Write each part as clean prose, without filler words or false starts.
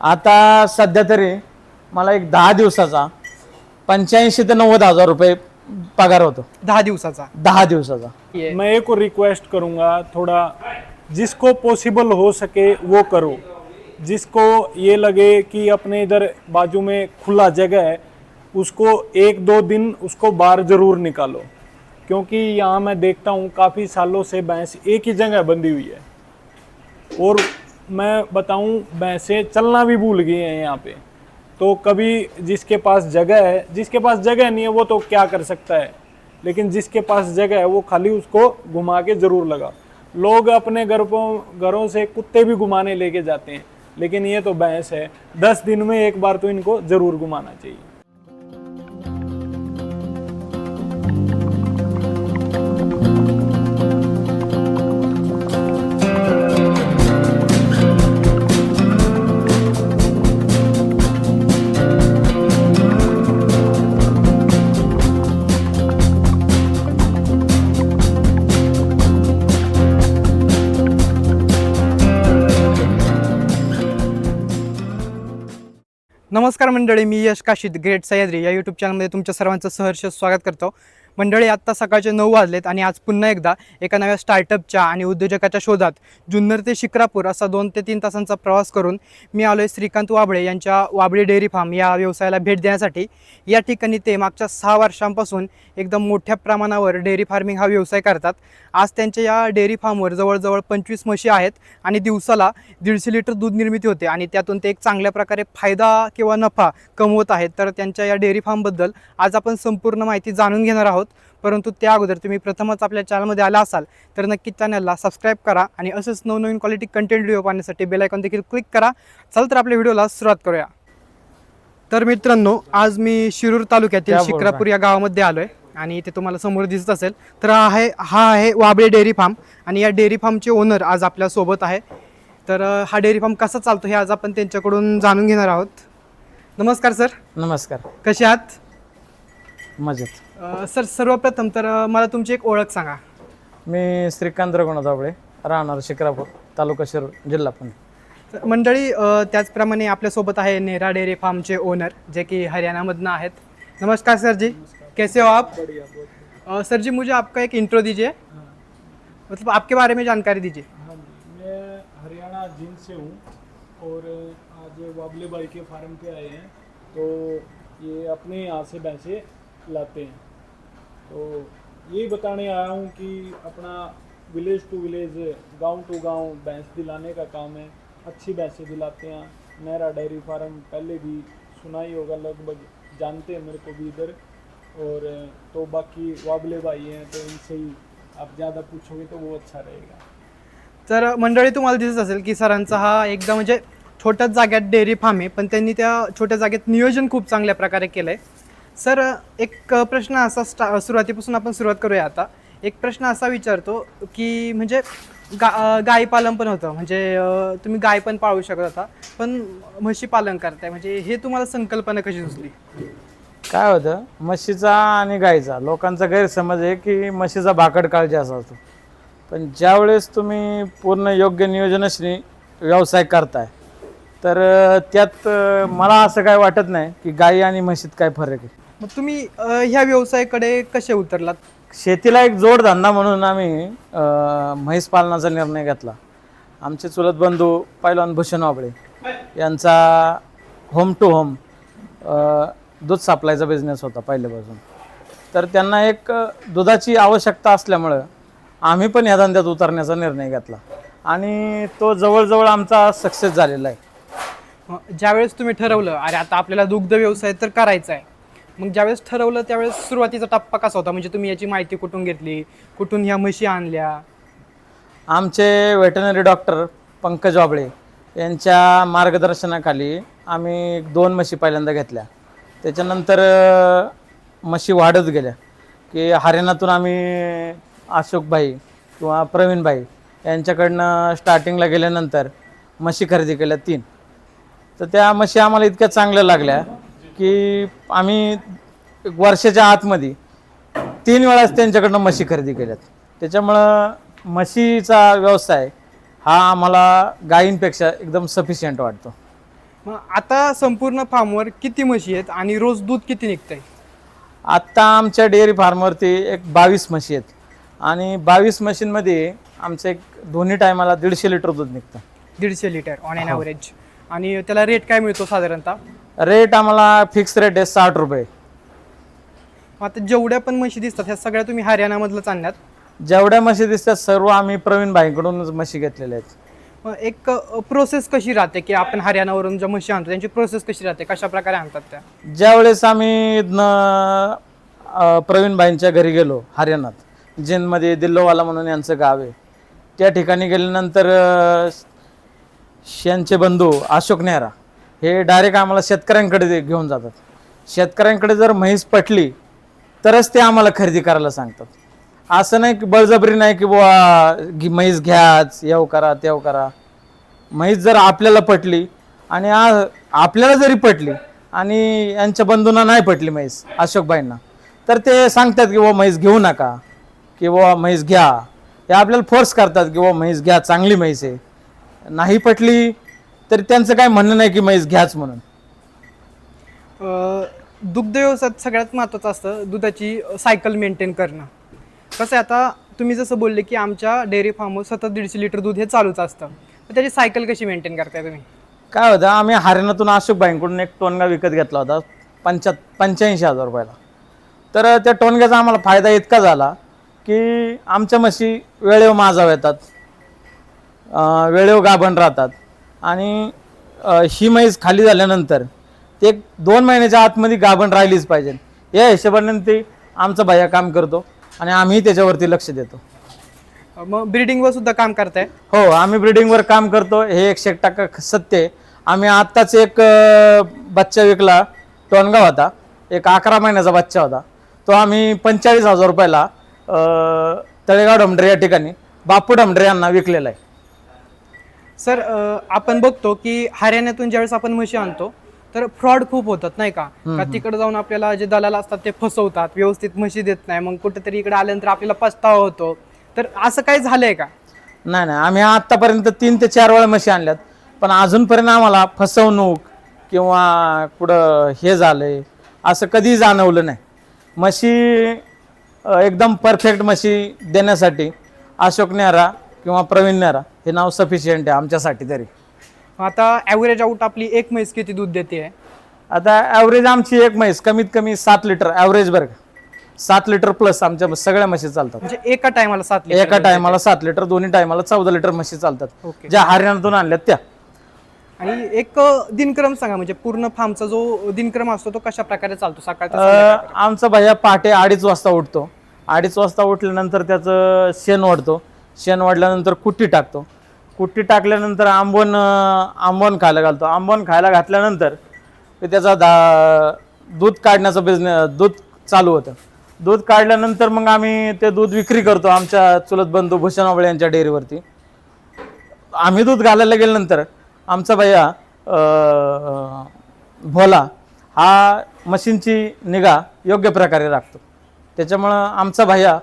आता सध्या तरी मला एक 10 दिवसाचा 85 ते 90 हजार रुपये पगार होतो. 10 दिवसाचा 10 दिवसाचा. मैं एक और रिक्वेस्ट करूंगा, थोड़ा जिसको पॉसिबल हो सके वो करो. जिसको ये लगे कि अपने इधर बाजू में खुला जगह है, उसको 1-2 दिन उसको बाहर ज़रूर निकालो, क्योंकि यहाँ मैं देखता हूँ काफ़ी सालों से भैंस एक ही जगह बंधी हुई है. और मैं बताऊँ, भैंसें चलना भी भूल गई हैं यहाँ पे. तो कभी जिसके पास जगह है, जिसके पास जगह नहीं है वो तो क्या कर सकता है, लेकिन जिसके पास जगह है वो खाली उसको घुमा के ज़रूर लगा. लोग अपने घरों से कुत्ते भी घुमाने लेके जाते हैं, लेकिन ये तो भैंस है, 10 दिन में एक बार तो इनको ज़रूर घुमाना चाहिए. नमस्कार मंडळी, मी यश काशीद ग्रेट सह्याद्री या यूट्यूब चॅनलमध्ये तुमच्या सर्वांचं सहर्ष स्वागत करतो. मंडळी, आत्ता सकाळचे 9 वाजलेत आणि आज पुन्हा एकदा एका नव्या स्टार्टअपच्या आणि उद्योजकाच्या शोधात जुन्नर ते शिक्रापूर असा 2 ते 3 तासांचा प्रवास करून मी आलो आहे श्रीकांत वाबळे यांच्या वाबळे डेअरी फार्म या व्यवसायाला भेट देण्यासाठी. या ठिकाणी ते मागच्या 6 वर्षांपासून एकदम मोठ्या प्रमाणावर डेअरी फार्मिंग हा व्यवसाय करतात. आज त्यांच्या या डेअरी फार्मवर जवळजवळ 25 म्हशी आहेत आणि दिवसाला 150 लिटर दूध निर्मिती होते आणि त्यातून ते एक चांगल्या प्रकारे फायदा किंवा नफा कमवत आहेत. तर त्यांच्या या डेअरी फार्मबद्दल आज आपण संपूर्ण माहिती जाणून घेणार आहोत. परंतु त्या अगोदर तुम्ही प्रथमच आपल्या चॅनलमध्ये आला असाल तर नक्कीच चॅनलला सबस्क्राईब करा आणि असंच नवनवीन क्वालिटी कंटेंट व्हिडिओ पाहण्यासाठी बेल आयकॉन देखील क्लिक करा. चल तर आपल्या व्हिडिओला सुरुवात करूया. तर मित्रांनो, आज मी शिरूर तालुक्यातील शिक्रापूर या गावामध्ये आलो आहे आणि इथे तुम्हाला समोर दिसत असेल तर हा आहे वाबळे डेअरी फार्म आणि या डेअरी फार्मचे ओनर आज आपल्यासोबत आहे. तर हा डेअरी फार्म कसा चालतो हे आज आपण त्यांच्याकडून जाणून घेणार आहोत. नमस्कार सर. नमस्कार. कसे आहात? मजेत. सर, सर्वप्रथम तर मला तुमची एक ओळख सांगा. मी श्रीकांत रघुनाथ वाबळे, राहणार शिक्रापूर, तालुका शिरूर, जिल्हा पुणे. मंडळी, त्याचप्रमाणे आपल्यासोबत आहे नेहरा डेअरी फार्मचे ओनर जे कि हरियाणामधनं आहेत. नमस्कार सर जी, कैसे हो आप? सर जी, मुझे आपका एक इंट्रो दीजिए, मतलब आपके बारे में जानकारी दीजिए. हाँ जी, मैं हरियाणा जींद से हूँ और आज वाबले भाई के फार्म पे आए हैं. तो ये अपने यहाँ से भैंसें लाते हैं. तो यही बताने आया हूँ कि अपना विलेज टू विलेज, गांव टू गांव भैंस दिलाने का काम है. अच्छी भैंसें दिलाते हैं. नेहरा डेयरी फार्म पहले भी सुना ही होगा, लगभग जानते हैं मेरे को भी इधर. और तो बाकी वाबले भाई हैं तो इनसे ही आप ज़्यादा पूछोगे तो वो अच्छा रहेगा. तर मंडळी, तुम्हाला दिसत असेल की सरांचा हा एकदम म्हणजे छोट्याच जाग्यात डेअरी फार्म आहे, पण त्यांनी त्या छोट्या जागेत नियोजन खूप चांगल्या प्रकारे केलं आहे. सर, एक प्रश्न असा सुरुवातीपासून आपण सुरुवात करूया. आता एक प्रश्न असा विचारतो की म्हणजे गाई पालन पण होतं, म्हणजे तुम्ही गाय पण पाळू शकत होता, पण म्हशी पालन करताय, म्हणजे हे तुम्हाला संकल्पना कशी सुचली? काय होतं, म्हशीचा आणि गाईचा लोकांचा गैरसमज आहे की म्हशीचा भाकड काळजी असा असतो. पण ज्यावेळेस तुम्ही पूर्ण योग्य नियोजनाशी व्यवसाय करताय तर त्यात मला असं काय वाटत नाही की गाई आणि म्हशीत काय फरक आहे. मग तुम्ही ह्या व्यवसायाकडे कसे उतरलात? शेतीला एक जोडधंदा म्हणून आम्ही म्हैस पालनाचा निर्णय घेतला. आमचे चुलत बंधू पैलवान भूषण वाबळे यांचा होम टू होम दूध सप्लायचा बिझनेस होता पहिल्यापासून. तर त्यांना एक दुधाची आवश्यकता असल्यामुळं आम्ही पण या धंद्यात उतरण्याचा निर्णय घेतला आणि तो जवळजवळ आमचा सक्सेस झालेला आहे. ज्यावेळेस तुम्ही ठरवलं अरे आता आपल्याला दुग्ध व्यवसाय तर करायचा आहे, मग ज्यावेळेस ठरवलं त्यावेळेस सुरुवातीचा टप्पा कसा होता? म्हणजे तुम्ही याची माहिती कुठून घेतली, कुठून ह्या म्हशी आणल्या? आमचे व्हेटरनरी डॉक्टर पंकज वाबळे यांच्या मार्गदर्शनाखाली आम्ही 2 म्हशी पहिल्यांदा घेतल्या. त्याच्यानंतर म्हशी वाढत गेल्या की हरियाणातून आम्ही अशोकभाई किंवा प्रवीणभाई यांच्याकडनं स्टार्टिंगला गेल्यानंतर म्हशी खरेदी केल्या 3. तर त्या म्हशी आम्हाला इतक्या चांगल्या लागल्या की आम्ही वर्षाच्या आतमध्ये 3 वेळाच त्यांच्याकडनं म्हशी खरेदी केल्यात. त्याच्यामुळं म्हशीचा व्यवसाय हा आम्हाला गायींपेक्षा एकदम सफिशियंट वाटतो. मग आता संपूर्ण फार्मवर किती म्हशी आहेत आणि रोज दूध किती निघतंय? आत्ता आमच्या डेअरी फार्मवरती एक 22 म्हशी आहेत आणि 22 म्हशींमध्ये आमचं एक दोन्ही टायमाला 150 लिटर दूध निघतं. 150 लिटर ऑन एन ॲव्हरेज. आणि त्याला रेट काय मिळतो साधारणतः? रेट आम्हाला फिक्स रेट आहे 60 रुपये. आता जेवढ्या पण म्हशी दिसतात ह्या सगळ्या तुम्ही हरियाणामधलंच आणल्यात? जेवढ्या म्हशी दिसतात सर्व आम्ही प्रवीण भाईकडूनच म्हशी घेतलेल्या आहेत. मग एक प्रोसेस कशी राहते की आपण हरियाणावरून ज्या म्हशी आणतो त्यांची प्रोसेस कशी राहते, कशा प्रकारे आणतात त्या? ज्यावेळेस आम्ही प्रवीण भाईंच्या घरी गेलो हरियाणात, जिनमध्ये दिल्लोवाला म्हणून यांचं गाव आहे, त्या ठिकाणी गेल्यानंतर यांचे बंधू अशोक नेहरा हे डायरेक्ट आम्हाला शेतकऱ्यांकडे घेऊन जातात. शेतकऱ्यांकडे जर म्हैस पटली तरच ते आम्हाला खरेदी करायला सांगतात. असं नाही की बळजबरी नाही की बुवा म्हैस घ्याच, येऊ करा तेव करा. म्हैस जर आपल्याला पटली आणि आपल्याला जरी पटली आणि यांच्या बंधूंना नाही पटली म्हैस अशोकबाईंना, तर ते सांगतात की बुवा म्हैस घेऊ नका किंवा म्हैस घ्या. ते आपल्याला फोर्स करतात की बुवा म्हैस घ्या, चांगली म्हैस आहे. नाही पटली तरी त्यांचं काय म्हणणं नाही की म्हैस घ्याच म्हणून. दुग्ध व्यवसायात सगळ्यात महत्त्वाचं असतं दुधाची सायकल मेंटेन करणं. कसं आहे, आता तुम्ही जसं बोलले की आमच्या डेअरी फार्मवर सतत 150 लिटर दूध हे चालूच असतं, तर त्याची सायकल कशी मेंटेन करताय तुम्ही? काय होतं, आम्ही हरियाणातून अशोकबाईंकडून एक टोनगा विकत घेतला होता 85,000 रुपयाला. तर त्या टोनग्याचा आम्हाला फायदा इतका झाला की आमच्या म्हशी वेळेवर माझाव येतात, वेळेवर गाभण राहतात आणि ही म्हैस खाली झाल्यानंतर ते 2 महिन्याच्या आतमध्ये गाभण राहिलीच पाहिजे या हिशोबाने ते आमचा भैया काम करतो आणि आम्ही त्याच्यावरती लक्ष देतो. मग ब्रीडिंगवर सुद्धा काम करताय? हो, आम्ही ब्रीडिंगवर काम करतो, हे 100% सत्य आहे. आम्ही आत्ताच एक बच्चा विकला, टोनगा होता, एक 11 महिन्याचा बच्चा होता. तो आम्ही 45,000 रुपयाला तळेगाव ढमढरे या ठिकाणी बापू ढमढरे यांना विकलेला आहे. सर, आपण बघतो की हरियाणातून ज्यावेळेस आपण म्हशी आणतो तर फ्रॉड खूप होतात नाही का? का तिकडे जाऊन आपल्याला जे दलाल असतात ते फसवतात, व्यवस्थित म्हशी देत नाही, मग कुठेतरी इकडे आल्यानंतर आपल्याला पस्तावा होतो. तर असं काही झालंय का? नाही, आम्ही आत्तापर्यंत 3 ते 4 वेळा म्हशी आणल्यात, पण अजूनपर्यंत आम्हाला फसवणूक किंवा कुठं हे झालंय असं कधी जाणवलं नाही. म्हशी एकदम परफेक्ट म्हशी देण्यासाठी अशोक नेहरा किंवा प्रवीण नेहरा हे नाव सफिशियंट आहे आमच्यासाठी तरी. आता ॲव्हरेज आउट आपली एक म्हैस किती दूध देते आहे? आता ॲव्हरेज आमची एक म्हैस कमीत कमी 7 लिटर ॲव्हरेज, बरं का, 7 लिटर प्लस आमच्या सगळ्या म्हशी चालतात. म्हणजे एका टायमाला 7 लिटर? एका टायमाला 7 लिटर, दोन्ही टायमाला 14 लिटर म्हशी चालतात, ओके. ज्या हरियाणातून आणल्यात त्या. आणि एक दिनक्रम सांगा, म्हणजे पूर्ण फार्मचा जो दिनक्रम असतो तो कशा प्रकारे चालतो सकाळचा? आमचा भैया पहाटे 2:30 वाजता उठतो. 2:30 वाजता उठल्यानंतर त्याचं शेण वाढतो. शेण वाढल्यानंतर कुट्टी टाकतो. कुट्टी टाकल्यानंतर आंबवण खायला घालतो. आंबवण खायला घातल्यानंतर त्याचा दूध काढण्याचं दूध चालू होतं. दूध काढल्यानंतर मग आम्ही ते दूध विक्री करतो आमच्या चुलत बंधू भूषण ओबळे यांच्या डेअरीवरती. आम्ही दूध घालायला गेल्यानंतर आमचा भैया भोला हा मशीनची निगा योग्य प्रकारे राखतो. त्याच्यामुळं आमचा भैया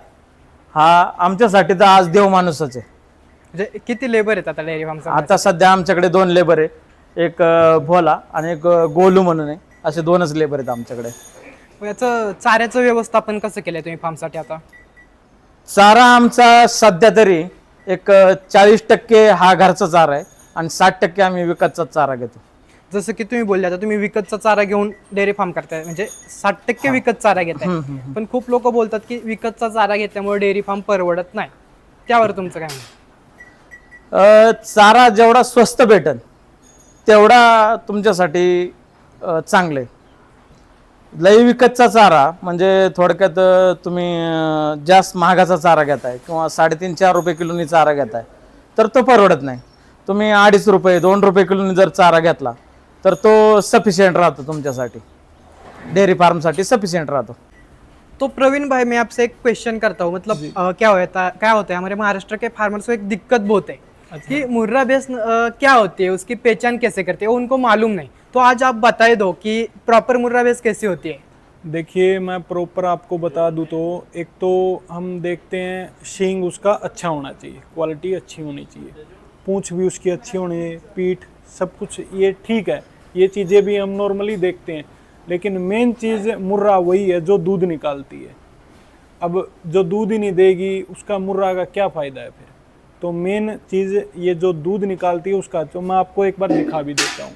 हा आमच्यासाठी तर आज देव माणूसच आहे. म्हणजे किती लेबर आहेत आता डेअरी फार्मचा? आता सध्या आमच्याकडे 2 लेबर आहे, एक भोला आणि एक गोलू म्हणून आहे, असे 2च लेबर आहेत आमच्याकडे. याचं चाऱ्याचं व्यवस्थापन कसं केलंय तुम्ही फार्मसाठी? आता चारा आमचा सध्या तरी एक 40% हा घरचा चारा आहे आणि 60% आम्ही विकतचा चारा घेतो. जसं की तुम्ही बोलले, आता तुम्ही विकतचा चारा घेऊन डेअरी फार्म करताय, म्हणजे 60% विकत चारा घेताय. पण खूप लोक बोलतात की विकतचा चारा घेतल्यामुळे डेअरी फार्म परवडत नाही, त्यावर तुमचं काय म्हणणं? चारा जेवढा स्वस्त भेटेल तेवढा तुमच्यासाठी चांगलं आहे. लई विकतचा चारा म्हणजे थोडक्यात तुम्ही जास्त महागाचा चारा घेताय किंवा 3.5-4 रुपये किलोनी चारा घेताय तर तो परवडत नाही. तुम्ही 2.5 रुपये 2 रुपये किलोनी जर चारा घेतला तर तो सफिशियंट राहतो तुमच्यासाठी, डेयरी फार्मसाठी सफिशियंट राहतो. तो प्रवीण भाई, मैं आपसे एक क्वेश्चन करता हूँ, मतलब क्या होता है हमारे महाराष्ट्र के फार्मर्स को एक दिक्कत बहुत है कि मुर्रा भैंस क्या होती है, उसकी पहचान कैसे करते हैं, उनको मालूम नहीं. तो आज आप बताए दो कि प्रॉपर मुर्रा भैंस कैसी होती है. देखिए, मैं प्रॉपर आपको बता दूँ तो एक तो हम देखते हैं शींग उसका अच्छा होना चाहिए, क्वालिटी अच्छी होनी चाहिए, पूंछ भी उसकी अच्छी होनी चाहिए, पीठ सब कुछ ये ठीक है. ये चीज़ें भी हम नॉर्मली देखते हैं, लेकिन मेन चीज़ मुर्रा वही है जो दूध निकालती है। अब जो दूध ही नहीं देगी उसका मुर्रा का क्या फ़ायदा है फिर। तो मेन चीज़ ये जो दूध निकालती है उसका, तो मैं आपको एक बार दिखा भी देता हूँ।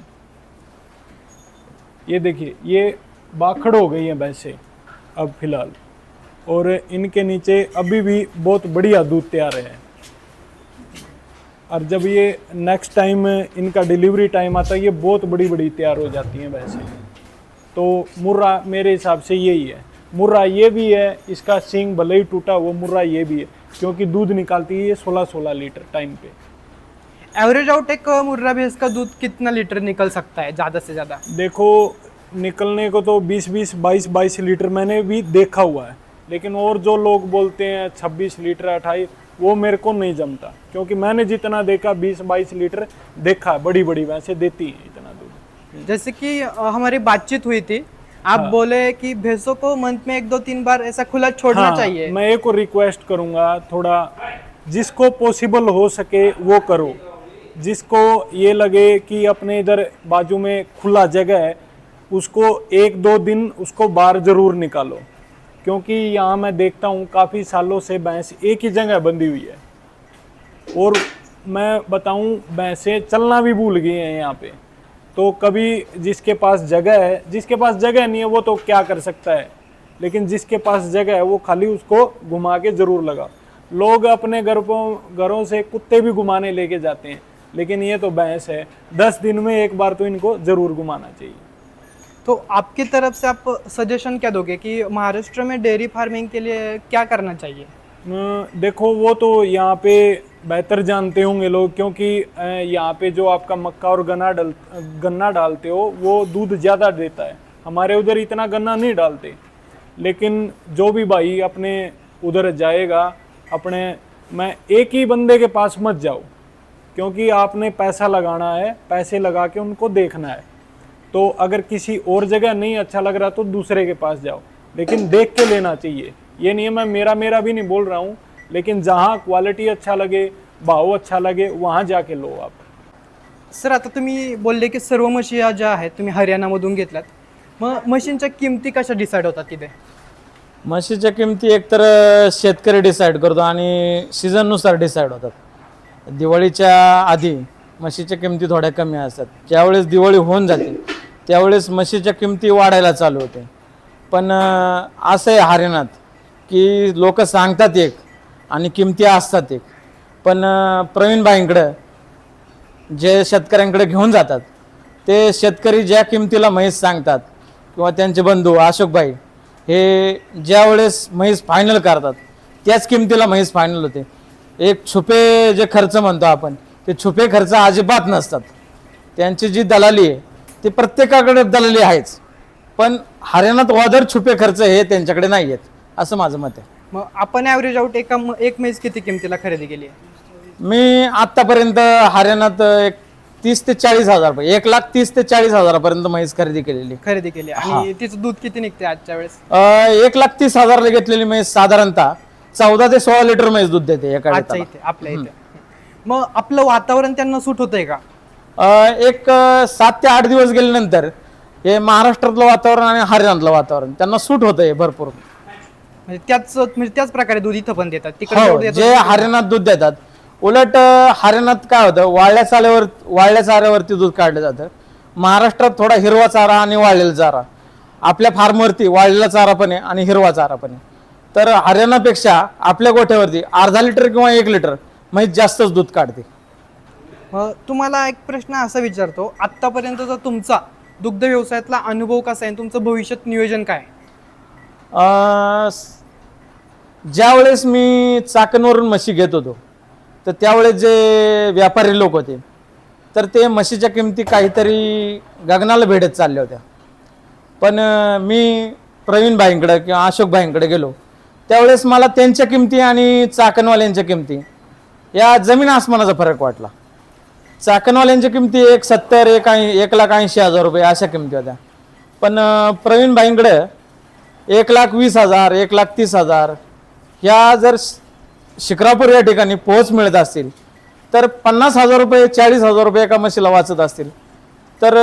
ये देखिए, ये बाखड़ हो गई है भैंसे अब फिलहाल, और इनके नीचे अभी भी बहुत बढ़िया दूध तैयार है। और जब ये नेक्स्ट टाइम इनका डिलीवरी टाइम आता है, ये बहुत बड़ी बड़ी तैयार हो जाती हैं भैंसें। तो मुर्रा मेरे हिसाब से यही है। मुर्रा ये भी है, इसका सींग भले ही टूटा वो मुर्रा ये भी है, क्योंकि दूध निकालती है ये 16-16 लीटर टाइम पे। एवरेज आउट एक मुर्रा भैंस का दूध कितना लीटर निकल सकता है ज़्यादा से ज़्यादा? देखो, निकलने को तो 20-20, 22-22 लीटर मैंने भी देखा हुआ है, लेकिन और जो लोग बोलते हैं 26 लीटर 28, वो मेरे को नहीं जमता, क्योंकि मैंने जितना देखा 20-22 लीटर देखा है। बड़ी बड़ी भैंसें देती हैं इतना दूध। जैसे कि हमारी बातचीत हुई थी, आप बोले कि भैंसों को मंथ में 1-2-3 बार ऐसा खुला छोड़ना चाहिए। मैं एक और रिक्वेस्ट करूंगा, थोड़ा जिसको पॉसिबल हो सके वो करो। जिसको ये लगे कि अपने इधर बाजू में खुला जगह है, उसको 1-2 दिन उसको बाहर ज़रूर निकालो, क्योंकि यहाँ मैं देखता हूँ काफ़ी सालों से भैंस एक ही जगह बंधी हुई है, और मैं बताऊँ भैंसें चलना भी भूल गई हैं यहाँ पे। तो कभी जिसके पास जगह है, जिसके पास जगह नहीं है वो तो क्या कर सकता है, लेकिन जिसके पास जगह है वो खाली उसको घुमा के ज़रूर लगा। लोग अपने घरों से कुत्ते भी घुमाने लेके जाते हैं, लेकिन ये तो भैंस है, 10 दिन में एक बार तो इनको ज़रूर घुमाना चाहिए। तो आपकी तरफ से आप सजेशन क्या दोगे कि महाराष्ट्र में डेयरी फार्मिंग के लिए क्या करना चाहिए? देखो, वो तो यहाँ पे बेहतर जानते होंगे लोग, क्योंकि यहाँ पे जो आपका मक्का और गन्ना डालते हो वो दूध ज़्यादा देता है। हमारे उधर इतना गन्ना नहीं डालते, लेकिन जो भी भाई अपने उधर जाएगा, मैं एक ही बंदे के पास मत जाओ, क्योंकि आपने पैसा लगाना है, पैसे लगा के उनको देखना है। तो अगर किसी और जगह नहीं अच्छा लग रहा तो दूसरे के पास जाओ, लेकिन देख के लेना चाहिए। ये नहीं है मैं मेरा भी नहीं बोल रहा हूँ, लेकिन जहाँ क्वालिटी अच्छा लगे, भाव अच्छा लगे, वहाँ जाके लो आप। सर, आता तुम्ही बोलले की सर्व म्हशी या ज्या आहेत तुम्ही हरियाणामधून घेतल्यात, मग म्हशींच्या किमती कशा डिसाईड होतात तिथे? म्हशीच्या किमती एकतर शेतकरी डिसाईड करतो आणि सीझननुसार डिसाईड होतात. दिवाळीच्या आधी म्हशीच्या किमती थोड्या कमी असतात. ज्यावेळेस दिवाळी होऊन जाते त्यावेळेस म्हशीच्या किमती वाढायला चालू होते. पण असं आहे हरियाणात की लोक सांगतात एक आणि किमती असतात एक. पण प्रवीण भाईंकडं जे शेतकऱ्यांकडे घेऊन जातात ते शेतकरी ज्या किमतीला म्हैस सांगतात किंवा त्यांचे बंधू अशोकभाई हे ज्या वेळेस म्हैस फायनल करतात त्याच किमतीला म्हैस फायनल होते. एक छुपे जे खर्च म्हणतो आपण ते छुपे खर्च अजिबात नसतात. त्यांची जी दलाली आहे ती प्रत्येकाकडे दलाली आहेच, पण हरियाणात वादर छुपे खर्च हे त्यांच्याकडे नाही आहेत असं माझं मत आहे. मग आपण ॲव्हरेज आउट एक म्हैस किती किमतीला खरेदी केली आहे? मी आत्तापर्यंत हरियाणात एक 30 ते 40 हजार रुपये, 1,30,000 ते 40,000 म्हैस खरेदी केलेली. आणि तिचं दूध किती निघते आजच्या वेळेस? 1,30,000 घेतलेली म्हैस साधारणतः 14 ते 16 लिटर म्हैस दूध देते एका आजच्या वेळेला. इथे आपल्या इथे. मग आपलं वातावरण त्यांना सूट होतंय का? एक 7 ते 8 दिवस गेल्यानंतर हे महाराष्ट्रातलं वातावरण आणि हरियाणातलं वातावरण त्यांना सूट होतंय भरपूर. म्हणजे त्याच प्रकारे दूध इथं पण देतात तिकडे हो, जेवढं जे देतात हरियाणात दूध देतात. उलट हरियाणात काय होतं, वाळल्या चाऱ्यावरती दूध काढलं जातं. महाराष्ट्रात थोडा हिरवा चारा आणि वाळलेला चारा, आपल्या फार्मवरती वाळलेला चारा पण आहे आणि हिरवा चारा पण आहे. तर हरियाणापेक्षा आपल्या गोठ्यावरती अर्धा लिटर किंवा 1 लिटर म्हैस जास्तच दूध काढते. मग तुम्हाला एक प्रश्न असा विचारतो, आत्तापर्यंतचा तुमचा दुग्ध व्यवसायातला अनुभव कसा आहे? तुमचं भविष्यात नियोजन काय आहे? ज्यावेळेस मी चाकणवरून म्हशी घेत होतो तर त्यावेळेस जे व्यापारी लोक होते तर ते म्हशीच्या किमती काहीतरी गगनाला भेटत चालल्या होत्या. पण मी प्रवीण भाईंकडे किंवा अशोक भाईंकडे गेलो त्यावेळेस मला त्यांच्या किमती आणि चाकणवाल्यांच्या किमती या जमीन आसमानाचा फरक वाटला. चाकणवाल्यांच्या किमती 1,70,000 1,80,000 रुपये अशा किमती होत्या. पण प्रवीण भाईंकडे 1,20,000 1,30,000 ह्या जर शिक्रापूर या ठिकाणी पोहोच मिळत असतील तर 50,000 रुपये 40,000 रुपये एका म्हशीला वाचत असतील तर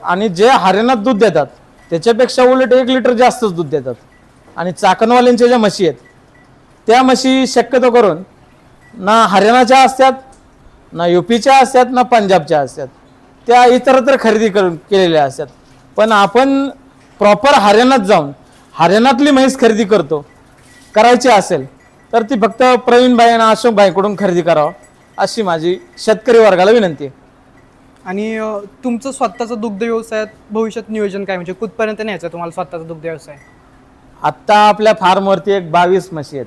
आणि जे हरियाणात दूध देतात त्याच्यापेक्षा उलट 1 लिटर जास्तच दूध देतात. आणि चाकणवाल्यांच्या ज्या म्हशी आहेत त्या म्हशी शक्यतो करून ना हरियाणाच्या असतात, ना UPच्या असतात, ना पंजाबच्या असतात. त्या इतरत्र खरेदी करून केलेल्या असतात. पण आपण प्रॉपर हरियाणात जाऊन हरियाणातली म्हैस खरेदी करायची असेल तर ती फक्त प्रवीणभाई आणि अशोकभाईकडून खरेदी करावं अशी माझी शेतकरी वर्गाला विनंती आहे. आणि तुमचं स्वतःचं दुग्ध व्यवसायात भविष्यात नियोजन काय, म्हणजे कुठपर्यंत न्यायचं तुम्हाला स्वतःचा दुग्ध व्यवसाय? आत्ता आपल्या फार्मवरती एक 22 म्हशी आहेत.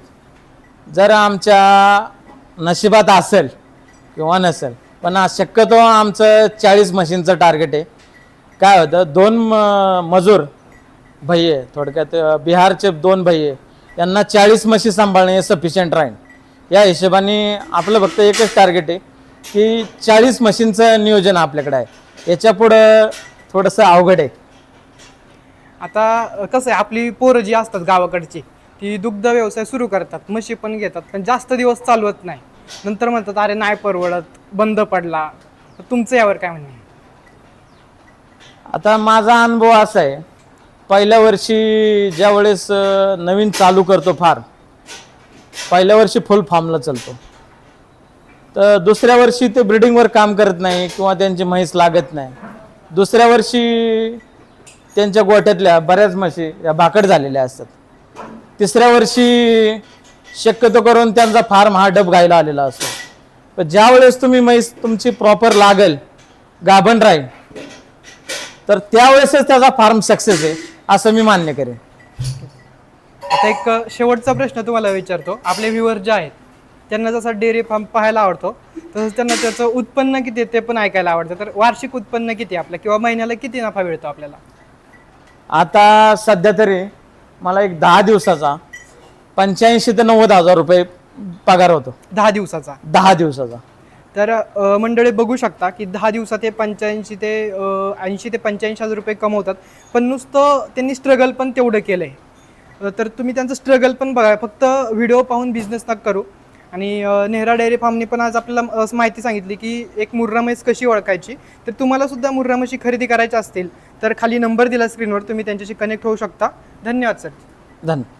जर आमच्या नशिबात असेल किंवा नसेल, पण शक्यतो आमचं 40 म्हशींचं टार्गेट आहे. काय होतं, 2 मजूर भैये, थोडक्यात बिहारचे 2 भैये, यांना 40 म्हशी सांभाळणे हे सफिशियंट राहील. या हिशोबाने आपलं फक्त एकच टार्गेट आहे की 40 म्हशींचं नियोजन आपल्याकडे आहे. याच्यापुढं थोडंसं अवघड आहे. आता कसं आहे, आपली पोरं जी असतात गावाकडची ती दुग्ध व्यवसाय सुरू करतात, म्हशी पण घेतात, पण जास्त दिवस चालवत नाही. नंतर म्हणतात अरे नाही परवडत, बंद पडला. तर तुमचं यावर काय म्हणणं आहे? आता माझा अनुभव असा आहे, पहिल्या वर्षी ज्या वेळेस नवीन चालू करतो पहिल्या वर्षी फुल फॉर्मला चालतो, तर दुसऱ्या वर्षी ते ब्रिडिंगवर काम करत नाही किंवा त्यांची म्हैस लागत नाही. दुसऱ्या वर्षी त्यांच्या गोठ्यातल्या बऱ्याच म्हशी या भाकड झालेल्या असतात. तिसऱ्या वर्षी शक्यतो करून त्यांचा फार्म हा डब गायला आलेला असतो. पण ज्या वेळेस तुम्ही म्हैस तुमची प्रॉपर लागेल, गाभण राहील, तर त्यावेळेसच त्याचा फार्म सक्सेस आहे असं मी मान्य करेन. आता एक शेवटचा प्रश्न तुम्हाला विचारतो. आपले व्ह्युअर जे आहेत त्यांना जसा डेअरी फार्म पाहायला आवडतो तसंच त्यांना त्याचं उत्पन्न किती आहे ते पण ऐकायला आवडतं. तर वार्षिक उत्पन्न किती आहे आपलं, किंवा महिन्याला किती नफा मिळतो आपल्याला? आता सध्या तरी मला एक 10 दिवसाचा 85,000 ते 90,000 रुपये पगार होतो. 10 दिवसाचा? 10 दिवसाचा. तर मंडळी बघू शकता की 10 दिवसात ते 80 ते 85,000 रुपये कमवतात. पण नुसतं त्यांनी स्ट्रगल पण तेवढं केलं आहे. तर तुम्ही त्यांचं स्ट्रगल पण बघा, फक्त व्हिडिओ पाहून बिझनेस नका करू. आणि नेहरा डेअरी फार्मने पण आज आपल्याला माहिती सांगितली की एक मुर्रा म्हैस कशी ओळखायची. तर तुम्हाला सुद्धा मुर्रा म्हशी खरेदी करायच्या असतील तर खाली नंबर दिला स्क्रीनवर, तुम्ही त्यांच्याशी कनेक्ट होऊ शकता. धन्यवाद सर. धन्यवाद.